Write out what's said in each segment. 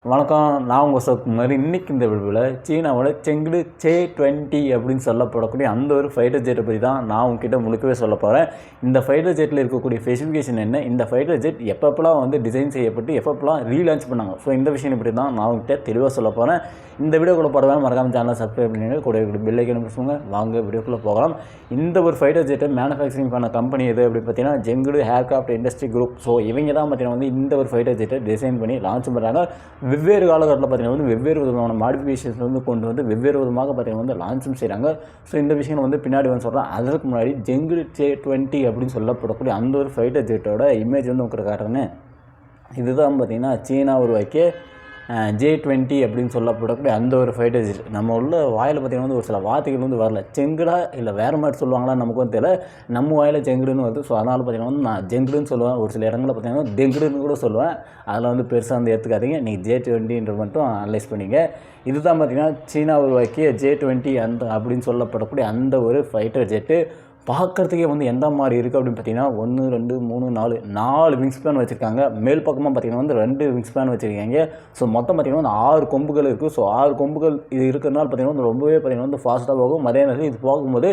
வணக்கம். நான் உங்கள் சகுமார். இன்றைக்கி இந்த வீடியோவில் சீனாவோட செங்டு J-20 அப்படின்னு சொல்லப்படக்கூடிய அந்த ஒரு ஃபைட்டர் ஜெட்டை பற்றி தான் நான் உங்ககிட்ட முழுக்கவே சொல்ல போகிறேன். இந்த ஃபைட்டர் ஜெட்டில் இருக்கக்கூடிய ஸ்பெசிஃபிகேஷன் என்ன, இந்த ஃபைட்டர் ஜெட் எப்பப்பெல்லாம் வந்து டிசைன் செய்யப்பட்டு எப்பப்பெல்லாம் ரீலான்ச் பண்ணாங்க, ஸோ இந்த விஷயம் இப்படி தான் நான் உங்ககிட்ட தெளிவாக சொல்ல போகிறேன். இந்த வீடியோக்குள்ளே போகிறதால மறக்காம சேனலை சப்ஸ்கிரைப் பண்ணிங்க, கூட பெல் ஐக்கன் பேசுவாங்க. வாங்க வீடியோக்குள்ளே போகலாம். இந்த ஒரு ஃபைட்டர் ஜெட்டை மேனுஃபேக்சரிங் பண்ண கம்பெனி எது அப்படின்னு பார்த்தீங்கன்னா Chengdu aircraft industry group. So இவங்க தான் பார்த்தீங்கன்னா வந்து இந்த ஒரு ஃபைட்டர் ஜெட்டை டிசைன் பண்ணி லான்ச் பண்ணுறாங்க. வெவ்வேறு காலகட்டத்தில் பார்த்தீங்கன்னா வந்து வெவ்வேறு விதமான மாடிஃபிகேஷன்ஸ் வந்து கொண்டு வந்து வெவ்வேறு விதமாக பார்த்தீங்கன்னா வந்து லான்ச்சும் செய்கிறாங்க. ஸோ இந்த விஷயம் வந்து பின்னாடி வந்து சொல்கிறேன். அதற்கு முன்னாடி செங்டு J-20 அப்படின்னு சொல்லப்படக்கூடிய அந்த ஒரு ஃபைட்டர் ஜெட்டோட இமேஜ் வந்து உங்களுக்கு காட்டுறேன்னு. இதுதான் பார்த்தீங்கன்னா சீனா உருவாக்கிய J-20 அப்படின்னு சொல்லப்படக்கூடிய அந்த ஒரு ஃபைட்டர் ஜெட். நம்ம உள்ள வாயில் பார்த்தீங்கன்னா வந்து ஒரு சில வார்த்தைகள் வந்து வரல. செங்குடா இல்லை வேறு மாதிரி சொல்லுவாங்களா நமக்கு வந்து தெரியல. நம்ம வாயில் செங்குடுன்னு வருது. ஸோ அதனால் பார்த்தீங்கன்னா வந்து நான் ஜெங்குடுன்னு சொல்லுவேன். ஒரு சில இடங்களில் பார்த்தீங்கன்னா தெங்குடுன்னு கூட சொல்லுவேன். அதில் வந்து பெருசாக வந்து ஏற்றுக்காதீங்க. நீங்கள் J-20 மட்டும் அனலைஸ் பண்ணிங்க. இதுதான் பார்த்தீங்கன்னா சீனா உருவாக்கிய J-20 அந்த அப்படின்னு சொல்லப்படக்கூடிய அந்த ஒரு ஃபைட்டர் ஜெட்டு. பார்க்குறதுக்கே வந்து எந்த மாதிரி இருக்குது அப்படின்னு பார்த்தீங்கன்னா 1 2 3 4 விங் ஸ்பேன் வச்சுருக்காங்க. மேல் பக்கமாக பார்த்தீங்கன்னா வந்து 2 விங் ஸ்பேன் வச்சுருக்காங்க. ஸோ மொத்தம் பார்த்தீங்கன்னா வந்து 6 கொம்புகள் இருக்குது. ஸோ 6 கொம்புகள் இது இருக்கிறதுனால பார்த்தீங்கன்னா வந்து ரொம்பவே பார்த்தீங்கன்னா வந்து ஃபாஸ்ட்டாக போகும். அதே நேரத்தில் இது போகும்போது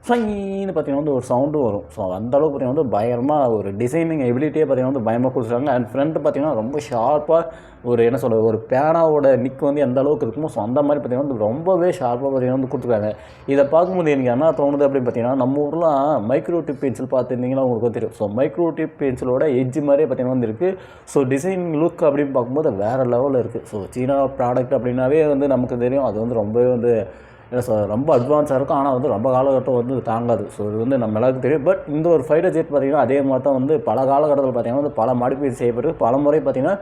ஃபைன்னு பார்த்தீங்கன்னா வந்து ஒரு சவுண்டும் வரும். ஸோ அந்தளவுக்கு பார்த்தீங்கன்னா வந்து பயங்கரமாக ஒரு டிசைனிங் எபிலிட்டியே பார்த்தீங்கன்னா வந்து பயமாக கொடுத்துருக்காங்க. அண்ட் ஃப்ரண்ட் பார்த்தீங்கன்னா ரொம்ப ஷார்ப்பாக ஒரு என்ன சொல்கிறது, ஒரு பேனாவோட நிக் வந்து எந்த அளவுக்கு இருக்குமோ ஸோ அந்த மாதிரி பார்த்தீங்கன்னா வந்து ரொம்பவே ஷார்ப்பாக பார்த்தீங்கன்னா வந்து கொடுத்துருக்காங்க. இதை பார்க்கும்போது எனக்கு என்ன தோணுது அப்படின்னு பார்த்தீங்கன்னா, நம்ம ஊர்லாம் மைக்ரோ டிப் பென்சில் பார்த்துருந்தீங்கன்னா உங்களுக்கு தெரியும். ஸோ மைக்ரோ டிப் பென்சிலோட எட்ஜ் மாதிரியே பார்த்தீங்கன்னா வந்து இருக்குது. ஸோ டிசைன் லுக் அப்படின்னு பார்க்கும்போது வேறு லெவலில் இருக்குது. ஸோ சீனா ப்ராடக்ட் அப்படின்னாவே வந்து நமக்கு தெரியும், அது வந்து ரொம்பவே வந்து என்ன சொல்கிறது, ரொம்ப அட்வான்ஸாக இருக்கும். ஆனால் வந்து ரொம்ப காலகட்டம் வந்து தாங்காது. ஸோ இது வந்து நம்ம எல்லாருக்கும் தெரியும். பட் இந்த ஒரு ஃபைட்டர் ஜெட் பார்த்திங்கன்னா அதே மாதிரி தான் வந்து பல காலகட்டத்தில் பார்த்திங்கன்னா வந்து பல மாடிஃபிகேஷன் செய்யப்பட்டு பல முறை பார்த்திங்கன்னா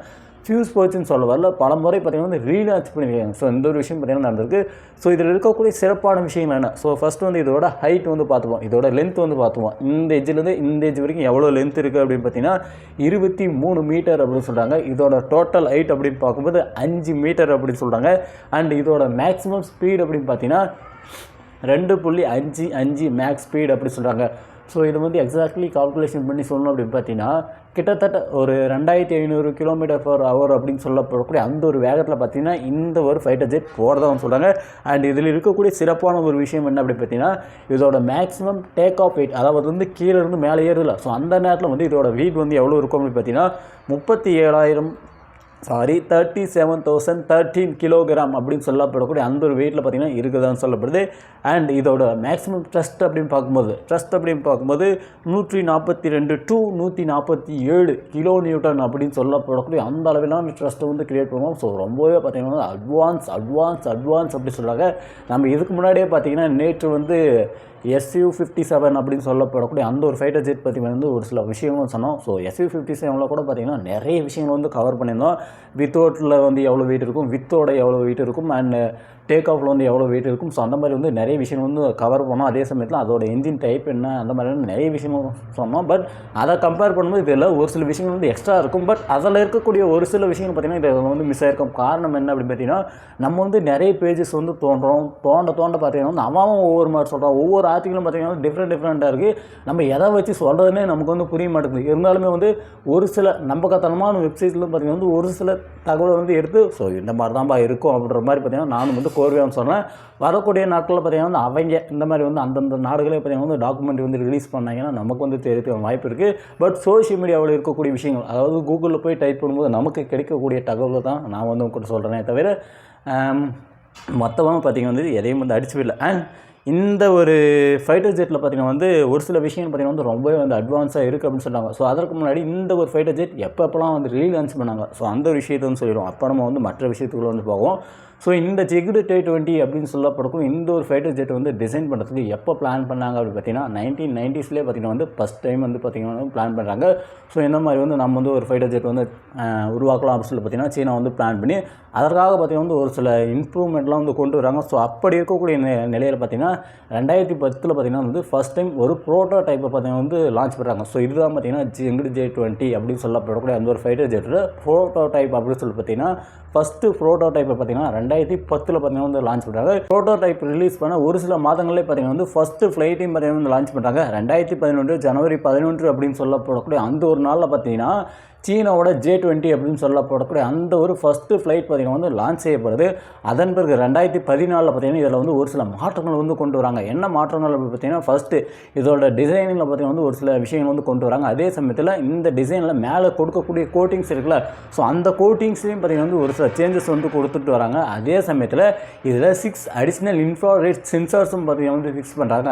ஃபியூஸ் போச்சுன்னு சொல்ல வரல, பல முறை பார்த்திங்கன்னா வந்து ரீலான்ச் பண்ணியிருக்காங்க. ஸோ இந்த ஒரு விஷயம் பார்த்திங்கன்னா நடந்திருக்கு. ஸோ இதில் இருக்கக்கூடிய சிறப்பான விஷயங்கள் என்ன? ஸோ ஃபஸ்ட்டு வந்து இதோட ஹைட் வந்து பார்த்துப்போம், இதோட லென்த் வந்து பார்த்துப்போம். இந்த எஜ்ஜிலேருந்து இந்த எஜ் வரைக்கும் எவ்வளோ லென்த் இருக்குது அப்படின்னு பார்த்தீங்கன்னா 23 மீட்டர் அப்படின்னு சொல்கிறாங்க. இதோட டோட்டல் ஹைட் அப்படின்னு பார்க்கும்போது 5 மீட்டர் அப்படின்னு சொல்கிறாங்க. அண்ட் இதோட மேக்ஸிமம் ஸ்பீட் அப்படின்னு பார்த்தீங்கன்னா 2.55 மேக்ஸ் ஸ்பீட் அப்படி சொல்கிறாங்க. ஸோ இது வந்து எக்ஸாக்ட்லி கால்குலேஷன் பண்ணி சொல்லணும் அப்படின்னு பார்த்தீங்கன்னா கிட்டத்தட்ட ஒரு 2500 km/h அப்படின்னு சொல்லப்படக்கூடிய அந்த ஒரு வேகத்தில் பார்த்தீங்கன்னா இந்த ஒரு ஃபைட்டர் ஜெட் போகிறதான்னு சொல்கிறாங்க. அண்ட் இதில் இருக்கக்கூடிய சிறப்பான ஒரு விஷயம் என்ன அப்படின்னு பார்த்தீங்கன்னா இதோட மேக்ஸிமம் டேக் ஆஃப் வெயிட், அதாவது வந்து கீழே இருந்து மேலே ஏறுதில்ல. ஸோ அந்த நேரத்தில் வந்து இதோட வெயிட் வந்து எவ்வளோ இருக்கும் அப்படின்னு பார்த்தீங்கன்னா 37,013 கிலோகிராம் அப்படின்னு சொல்லப்படக்கூடிய அந்த ஒரு வெயிட்டில் பார்த்தீங்கன்னா இருக்குதான்னு சொல்லப்படுது. அண்ட் இதோட மேக்ஸிமம் ட்ரஸ்ட் அப்படின்னு பார்க்கும்போது 142 to 147 கிலோ நியூட்டன் அப்படின்னு சொல்லப்படக்கூடிய அந்த அளவிலான ட்ரஸ்ட்டை வந்து கிரியேட் பண்ணுவோம். ஸோ ரொம்பவே பார்த்தீங்கன்னா அட்வான்ஸ் அப்படி சொல்கிறாங்க. நம்ம இதுக்கு முன்னாடியே பார்த்தீங்கன்னா நேற்று வந்து Su-57 அப்படின்னு சொல்லப்படக்கூடிய அந்த ஒரு ஃபைட்டர் ஜெட் பற்றி வந்து ஒரு சில விஷயங்களும் சொன்னோம். ஸோ Su-57 கூட பார்த்திங்கன்னா நிறைய விஷயங்கள் வந்து கவர் பண்ணியிருந்தோம். வித்தவுட்டில் வந்து எவ்வளோ வெயிட் இருக்கும், வித்தோட எவ்வளோ வெயிட் இருக்கும், அண்ட் டேக் ஆஃபில் வந்து எவ்வளோ வெயிட் இருக்கும். ஸோ அந்த மாதிரி வந்து நிறைய விஷயங்கள் வந்து கவர் பண்ணோம். அதே சமயத்தில் அதோட என்ஜின் டைப் என்ன, அந்த மாதிரியான நிறைய விஷயங்கள் சொன்னோம். பட் அதை கம்பேர் பண்ணும்போது இதில் ஒரு சில விஷயங்கள் வந்து எக்ஸ்ட்ரா இருக்கும். பட் அதில் இருக்கக்கூடிய ஒரு சில விஷயங்கள் பார்த்திங்கன்னா இதில் வந்து மிஸ் ஆகிருக்கும். காரணம் என்ன அப்படின்னு பார்த்தீங்கன்னா நம்ம வந்து நிறைய பேஜஸ் வந்து தோண்ட பார்த்தீங்கன்னா வந்து அவன் ஒவ்வொரு மாதிரி சொல்கிறான். ஒவ்வொரு ஆர்டிகளும் பார்த்தீங்கன்னா டிஃப்ரெண்ட்டாக இருக்குது. நம்ம எதை வச்சு சொல்கிறதுனே நமக்கு வந்து புரிய மாட்டேங்குது. இருந்தாலுமே வந்து ஒரு சில நம்பகத்தனமான வெப்சைட்ஸ்லாம் பார்த்திங்கன்னா வந்து ஒரு சில தகவலை வந்து எடுத்து ஸோ இந்த மாதிரி தான்ப்பா இருக்கும் அப்படின்ற மாதிரி பார்த்திங்கன்னா நானும் வந்து கோர்வையான்னு சொன்னேன். வரக்கூடிய நாட்களில் பார்த்திங்கன்னா வந்து அவங்க இந்த மாதிரி வந்து அந்தந்த நாடுகளே பார்த்திங்கன்னா வந்து டாக்குமெண்ட் வந்து ரிலீஸ் பண்ணாங்கன்னா நமக்கு வந்து தெரிய வாய்ப்பு இருக்குது. பட் சோஷியல் மீடியாவில் இருக்கக்கூடிய விஷயங்கள், அதாவது கூகுளில் போய் டைப் பண்ணும்போது நமக்கு கிடைக்கக்கூடிய தகவலை தான் நான் வந்து உங்கள்கிட்ட சொல்கிறேனே தவிர மொத்தமாக பார்த்திங்கன்னா வந்து எதையும் வந்து அடிச்சு விடல. அண்ட் இந்த ஒரு ஃபைட்டர் ஜெட்டில் பார்த்திங்கன்னா வந்து ஒரு சில விஷயம் பார்த்திங்கன்னா வந்து ரொம்பவே வந்து அட்வான்ஸாக இருக்குது அப்படின்னு சொன்னாங்க. ஸோ அதற்கு முன்னாடி இந்த ஒரு ஃபைட்டர் ஜெட் எப்பப்பெல்லாம் வந்து ரீலான்ச் பண்ணாங்க, ஸோ அந்த ஒரு விஷயத்தை வந்து சொல்லிடுவோம். அப்போ நம்ம வந்து மற்ற விஷயத்துக்குள்ளே வந்து போவோம். ஸோ இந்த செங்டு J-20 அப்படின்னு சொல்லப்படக்கும் இந்த ஒரு ஃபைட்டர் ஜெட் வந்து டிசைன் பண்ணுறதுக்கு எப்போ பிளான் பண்ணாங்க அப்படின்னு பார்த்தீங்கன்னா 1990s பார்த்திங்கன்னா வந்து ஃபஸ்ட் டைம் வந்து பார்த்திங்கன்னா பிளான் பண்ணுறாங்க. ஸோ இந்த மாதிரி வந்து நம்ம வந்து ஒரு ஃபைட்டர் ஜெட் வந்து உருவாக்கலாம் அப்படின்னு சொல்லி பார்த்திங்கன்னா சீனா வந்து பிளான் பண்ணி அதற்காக பார்த்திங்கன்னா வந்து ஒரு சில இம்ப்ரூவ்மெண்ட்லாம் வந்து கொண்டு வராங்க. ஸோ அப்படி இருக்கக்கூடிய நிலையில் பார்த்திங்கன்னா 2010 பார்த்திங்கன்னா வந்து ஃபஸ்ட் டைம் ஒரு ப்ரோட்டோ டைப்பை பார்த்திங்கன்னா வந்து லான்ச் பண்ணுறாங்க. ஸோ இதுதான் பார்த்திங்கன்னா செங்டு J-20 அப்படின்னு சொல்லப்படக்கூடிய அந்த ஒரு ஃபைட்டர் ஜெட்டில் ப்ரோட்டோ டைப் அப்படின்னு சொல்லி பார்த்திங்கன்னா ஃபஸ்ட்டு ப்ரோட்டோ டைப்பை பார்த்திங்கன்னா 2010 பார்த்திங்கன்னா வந்து லான்ச் பண்ணுறாங்க. ப்ரோட்டோ டைப் ரிலீஸ் பண்ண ஒரு சில மாதங்களே பார்த்திங்கன்னா வந்து ஃபஸ்ட்டு ஃப்ளைட்டையும் பார்த்திங்கன்னா வந்து லான்ச் பண்ணுறாங்க. 2011 ஜனவரி 11 அப்படின்னு சொல்லப்படக்கூடிய அந்த ஒரு நாளில் பார்த்திங்கன்னா சீனாவோட J-20 அப்படின்னு சொல்லப்படக்கூடிய அந்த ஒரு ஃபஸ்ட்டு ஃப்ளைட் பார்த்திங்கன்னா வந்து லான்ச் செய்யப்படுது. அதன் பிறகு 2014 பார்த்திங்கன்னா இதில் வந்து ஒரு சில மாற்றங்கள் வந்து கொண்டு வராங்க. என்ன மாற்றங்கள் அப்படின்னு பார்த்திங்கன்னா ஃபஸ்ட்டு இதோட டிசைனிங்கில் பார்த்திங்கன்னா வந்து ஒரு சில விஷயங்கள் வந்து கொண்டு வராங்க. அதே சமயத்தில் இந்த டிசைனில் மேலே கொடுக்கக்கூடிய கோட்டிங்ஸ் இருக்குல்ல, ஸோ அந்த கோட்டிங்ஸ்லேயும் பார்த்திங்கன்னா வந்து ஒரு சில சேஞ்சஸ் வந்து கொடுத்துட்டு வராங்க. அதே சமயத்தில் இதில் 6 அடிஷ்னல் இன்ஃப்ராரெட் சென்சார்ஸும் பார்த்திங்கன்னா வந்து ஃபிக்ஸ் பண்ணுறாங்க.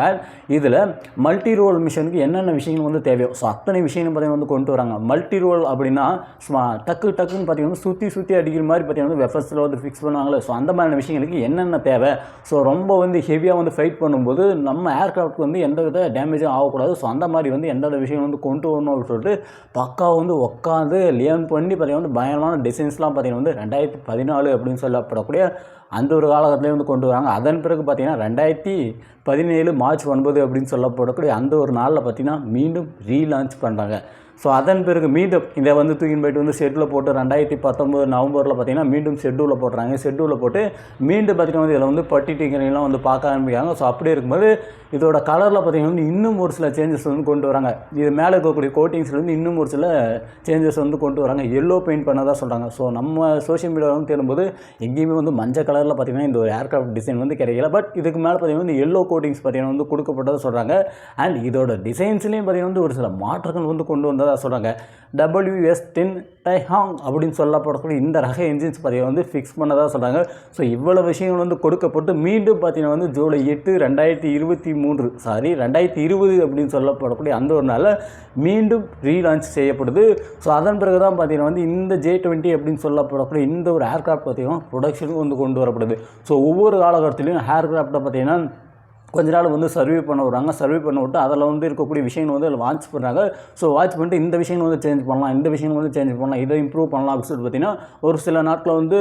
இதில் மல்டி ரோல் மிஷனுக்கு என்னென்ன விஷயங்கள் வந்து தேவையோ ஸோ அத்தனை விஷயங்கள் பார்த்திங்கன்னா வந்து கொண்டு வராங்க. மல்டி ரோல் அப்படின்னா டக்குன்னு பார்த்திங்கன்னா சுற்றி அடிக்கிற மாதிரி பார்த்திங்கன்னா வெஃபர்ஸில் வந்து ஃபிக்ஸ் பண்ணுவாங்களே, ஸோ அந்த மாதிரியான விஷயங்களுக்கு என்னென்ன தேவை, ஸோ ரொம்ப வந்து ஹெவியாக வந்து ஃபைட் பண்ணும்போது நம்ம ஏர்க்ராஃப்ட்க்கு வந்து எந்த வித டேமேஜும் ஆகக்கூடாது, ஸோ அந்த மாதிரி வந்து எந்த விஷயம் வந்து கொண்டு வரணும் அப்படின்னு சொல்லிட்டு பக்காவாக வந்து உட்காந்து லேர்ன் பண்ணி பார்த்திங்கன்னா வந்து பயங்கரமான டிசைன்ஸ்லாம் பார்த்திங்கன்னா வந்து 2014 அப்படின்னு சொல்லப்படக்கூடிய அந்த ஒரு காலகட்டத்திலே வந்து கொண்டு வராங்க. அதன் பிறகு பார்த்திங்கன்னா 2017 மார்ச் 9 அப்படின்னு சொல்லப்படக்கூடிய அந்த ஒரு நாளில் பார்த்திங்கன்னா மீண்டும் ரீலான்ச் பண்ணுறாங்க. ஸோ அதன் பிறகு மீண்டும் இதை வந்து தூக்கின்னு போய்ட்டு வந்து ஷெட்யூலில் போட்டு 2019 நவம்பரில் பார்த்திங்கன்னா மீண்டும் ஷெட்யூலில் போட்டுறாங்க. ஷெட்யூலில் போட்டு மீண்டும் பார்த்திங்கன்னா வந்து இதில் வந்து பட்டி டிங்கரிங்லாம் வந்து பார்க்க ஆரம்பிக்கிறாங்க. ஸோ அப்படியே இருக்கும்போது இதோட கலரில் பார்த்திங்கன்னா வந்து இன்னும் ஒரு சில சேஞ்சஸ் வந்து கொண்டு வராங்க. இது மேலே இருக்கக்கூடிய கோட்டிங்ஸ்லேருந்து இன்னும் ஒரு சில சேஞ்சஸ் வந்து கொண்டு வராங்க. எல்லோ பெயிண்ட் பண்ணதாக சொல்கிறாங்க. ஸோ நம்ம சோஷியல் மீடியாவில் வந்து தேடும்போது எங்கேயுமே வந்து மஞ்சள் கலரில் பார்த்திங்கன்னா இந்த ஒரு ஏர்க்ராஃப்ட் டிசைன் வந்து கிடைக்கல. பட் இதுக்கு மேலே பார்த்திங்கன்னா வந்து எல்லோ கோட்டிங்ஸ் பார்த்திங்கன்னா வந்து கொடுக்கப்பட்டதாக சொல்கிறாங்க. அண்ட் இதோட டிசைன்ஸ்லேயும் பார்த்திங்கன்னா வந்து ஒரு சில மாற்றங்கள் வந்து கொண்டு வந்ததாக சொல்கிறாங்க. WS-10 டைஹாங் அப்படின்னு சொல்லப்படக்கூடிய இந்த ரக என்ஜின்ஸ் பார்த்திங்கன்னா வந்து ஃபிக்ஸ் பண்ணதாக சொல்கிறாங்க. ஸோ இவ்வளோ விஷயங்கள் வந்து கொடுக்கப்பட்டு மீண்டும் பார்த்திங்கன்னா வந்து ஜூலை 8 2020 அப்படின்னு சொல்லப்படக்கூடிய அந்த ஒரு நாளில் மீண்டும் ரீலான்ச் செய்யப்படுது. ஸோ அதன் பிறகு தான் பார்த்திங்கன்னா வந்து இந்த J-20 அப்படின்னு சொல்லப்படக்கூடிய இந்த ஒரு ஏர்க்ராஃப்ட் பார்த்திங்கன்னா ப்ரொடக்ஷனுக்கு வந்து கொண்டு வரப்படுது. ஸோ ஒவ்வொரு காலகட்டத்திலையும் ஏர்க்ராஃப்டை பார்த்திங்கன்னா கொஞ்ச நாள் வந்து சர்வே பண்ண விட்றாங்க. சர்வே பண்ண விட்டு அதில் வந்து இருக்கக்கூடிய விஷயங்கள் வந்து அதில் வாட்ச் பண்ணுறாங்க. ஸோ வாட்ச் பண்ணிட்டு இந்த விஷயங்கள் வந்து சேஞ்ச் பண்ணலாம், இந்த விஷயங்கள் வந்து சேஞ்ச் பண்ணலாம், இதை இம்ப்ரூவ் பண்ணலாம் அப்படின்னு சொல்லிட்டு பார்த்திங்கன்னா ஒரு சில நாட்களில் வந்து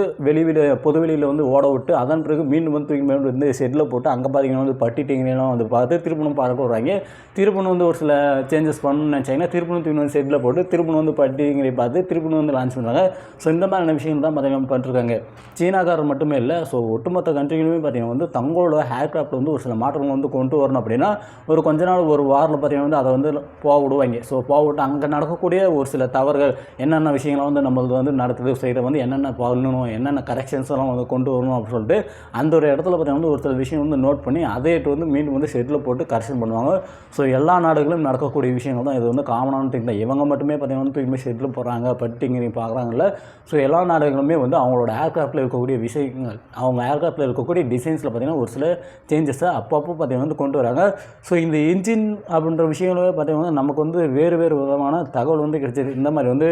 பொதுவெளியில் வந்து ஓட விட்டு அதன் பிறகு மீண்டும் வந்து தூக்கி மேலே வந்து ஷெட்டில் போட்டு அங்கே பார்த்திங்கன்னா வந்து பட்டி டிங்கெல்லாம் வந்து பார்த்து திருப்பணும் பார்க்க விட்றாங்க. திருப்பணும் வந்து ஒரு சில சேஞ்சஸ் பண்ணணும்னு நினச்சாங்கன்னா திருப்பணும் தூக்கி வந்து ஷெட்டில் போட்டு திருப்பணும் வந்து பட்டி டிங்கரை பார்த்து திருப்பணும் வந்து லான்ச் பண்ணுறாங்க. ஸோ இந்த மாதிரியான விஷயங்கள் தான் பார்த்திங்கன்னா பண்ணிருக்காங்க. சீனாக்காரர் மட்டுமே இல்லை, ஸோ ஒட்டுமொத்த கண்ட்ரிகளுமே பார்த்திங்கன்னா வந்து தங்களோட ஏர்க்ராஃப்ட் வந்து ஒரு சில மாற்றங்கள் வந்து கொண்டு வரணும் அப்படின்னா ஒரு கொஞ்ச நாள் ஒரு வாரில் பார்த்திங்கன்னா வந்து அதை வந்து போக விடுவாங்க. ஸோ போக விட்டு அங்கே நடக்கக்கூடிய ஒரு சில தவறுகள் என்னென்ன விஷயங்களை வந்து நம்மளுக்கு வந்து நடக்குது, ஸோ இதை வந்து என்னென்ன பண்ணணும், என்னென்ன கரெக்ஷன்ஸ் எல்லாம் வந்து கொண்டு வரணும் அப்படின்னு சொல்லிட்டு அந்த ஒரு இடத்துல பார்த்திங்கன்னா வந்து ஒரு சில விஷயம் வந்து நோட் பண்ணி அதை வந்து மீண்டும் வந்து ஷெட்டில் போட்டு கரெக்ஷன் பண்ணுவாங்க. ஸோ எல்லா நாடுகளும் நடக்கக்கூடிய விஷயங்கள் தான் இது வந்து காமனான திங் தான். இவங்க மட்டுமே பார்த்திங்கன்னா வந்து தூக்கி ஷெட்டில் போடுறாங்க, பட்டிங்கிறீங்க பார்க்குறாங்கல்ல. ஸோ எல்லா நாடுகளுமே வந்து அவங்களோட ஏர்க்ராஃப்டில் இருக்கக்கூடிய விஷயங்கள், அவங்க ஏர்க்ராஃப்டில் இருக்கக்கூடிய டிசைன்ஸில் பார்த்திங்கன்னா ஒரு சில சேஞ்சஸை அப்பப்போ பார்த்திங்கன்னா வந்து கொண்டு வராங்க. ஸோ இந்த என்ஜின் அப்படின்ற விஷயங்களே பார்த்திங்கன்னா நமக்கு வந்து வேறு விதமான தகவல் வந்து கிடைச்சிருக்கு. இந்த மாதிரி வந்து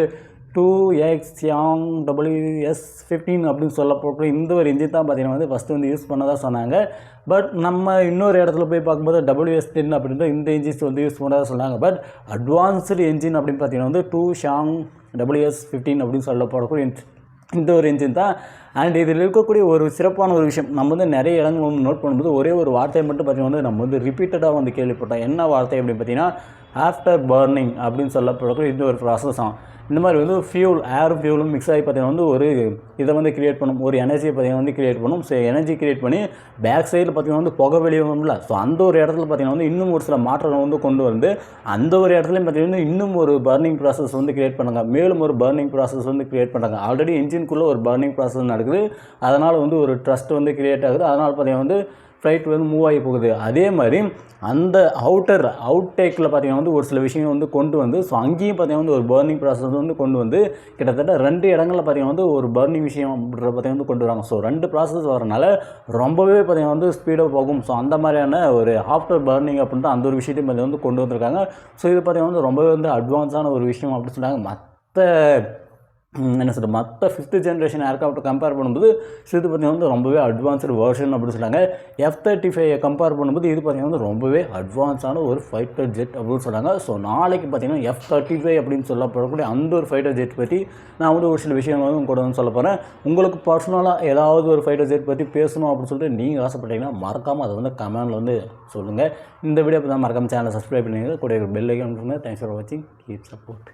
2XWS-15 அப்படின்னு சொல்லப்போட்டு இந்த ஒரு என்ஜின் தான் பார்த்திங்கன்னா வந்து ஃபஸ்ட்டு வந்து யூஸ் பண்ணதாக சொன்னாங்க. பட் நம்ம இன்னொரு இடத்துல போய் பார்க்கும்போது WS-10 அப்படின்ற இந்த என்ஜின்ஸ் வந்து யூஸ் பண்ணதாக சொன்னாங்க. பட் அட்வான்ஸ்டு என்ஜின் அப்படின்னு பார்த்திங்கன்னா வந்து 2XWS-15 அப்படின்னு சொல்லப்படக்கூடிய இந்த ஒரு என்ஜின் தான். அண்ட் இதில் இருக்கக்கூடிய ஒரு சிறப்பான ஒரு விஷயம், நம்ம வந்து நிறைய இடங்கள் வந்து நோட் பண்ணும்போது ஒரே ஒரு வார்த்தையை மட்டும் பார்த்திங்கன்னா வந்து நம்ம வந்து ரிப்பீட்டடாக வந்து கேள்விப்பட்டோம். என்ன வார்த்தை அப்படின்னு பார்த்திங்கன்னா ஆஃப்டர் பர்னிங் அப்படின்னு சொல்லப்படக்கூடிய இந்த ஒரு ப்ராசஸ் தான். இந்த மாதிரி வந்து ஏர் ஃபியூலும் மிக்ஸ் ஆகி பார்த்திங்கன்னா வந்து ஒரு இதை வந்து கிரியேட் பண்ணும், ஒரு எனர்ஜியை பார்த்திங்கன்னா வந்து கிரியேட் பண்ணும். ஸோ எனர்ஜி கிரியேட் பண்ணி பேக் சைடில் பார்த்திங்கன்னா வந்து புகை வெளியே வரும்ல, ஸோ அந்த ஒரு இடத்துல பார்த்திங்கன்னா வந்து இன்னும் ஒரு சில மாற்றங்கள் வந்து கொண்டு வந்து அந்த ஒரு இடத்துலையும் பார்த்திங்கன்னா இன்னும் ஒரு பர்னிங் ப்ராசஸ் வந்து கிரியேட் பண்ணுறாங்க, மேலும் ஒரு பர்னிங் ப்ராசஸ் வந்து கிரியேட் பண்ணுறாங்க. ஆல்ரெடி இன்ஜின்குள்ளே ஒரு பர்னிங் ப்ராசஸ் நடக்குது, அதனால் வந்து ஒரு ட்ரஸ்ட் வந்து கிரியேட் ஆகுது, அதனால் பார்த்திங்கன்னா வந்து ஃப்ளைட் வந்து மூவ் ஆகி போகுது. அதே மாதிரி அந்த அவுட்டேக்கில் பார்த்திங்கன்னா வந்து ஒரு சில விஷயங்கள் வந்து கொண்டு வந்து ஸோ அங்கேயும் பார்த்திங்கன்னா வந்து ஒரு பர்னிங் ப்ராசஸ் வந்து கொண்டு வந்து கிட்டத்தட்ட 2 இடங்களில் பார்த்திங்கன்னா வந்து ஒரு பர்னிங் விஷயம் அப்படின்ற பார்த்திங்கன்னா வந்து கொண்டு வராங்க. ஸோ 2 ப்ராசஸ் வரனால ரொம்பவே பார்த்திங்கன்னா வந்து ஸ்பீடாக போகும். ஸோ அந்த மாதிரியான ஒரு ஆஃப்டர் பர்னிங் அப்படின்ட்டு அந்த ஒரு விஷயத்தையும் பார்த்திங்கன்னா வந்து கொண்டு வந்திருக்காங்க. ஸோ இது பார்த்திங்கன்னா வந்து ரொம்பவே வந்து அட்வான்ஸான ஒரு விஷயம் அப்படின்னு சொன்னாங்க. மற்ற 5th ஜென்ரேஷன் ஏர்க்ராஃப்ட்டை கம்பேர் பண்ணும்போது இது பார்த்திங்கன்னா வந்து ரொம்பவே அட்வான்ஸ்டு வெர்ஷன் அப்படின்னு சொன்னாங்க. F-35 கம்பேர் பண்ணும்போது இது பார்த்திங்கன்னா வந்து ரொம்பவே அட்வான்ஸான ஒரு ஃபைட்டர் ஜெட் அப்படின்னு சொன்னாங்க. ஸோ நாளைக்கு பார்த்திங்கன்னா F-35 அப்படின்னு சொல்லப்படக்கூடிய அந்த ஒரு ஃபைட்டர் ஜெட் பற்றி நான் வந்து ஒரு சில விஷயங்கள் வந்து கூட வந்து சொல்ல போகிறேன். உங்களுக்கு பர்சனலாக ஏதாவது ஒரு ஃபைட்டர் ஜெட் பற்றி பேசணும் அப்படின்னு சொல்லிட்டு நீங்கள் ஆசைப்பட்டீங்கன்னா மறக்காமல் அதை வந்து கமெண்டில் வந்து சொல்லுங்கள். இந்த வீடியோ தான் மறக்காமல் சேனலை சப்ஸ்கிரைப் பண்ணிங்க, கூட பெல் ஐக்கான். தேங்க்ஸ் ஃபார் வாட்சிங், கீப் சப்போர்ட்.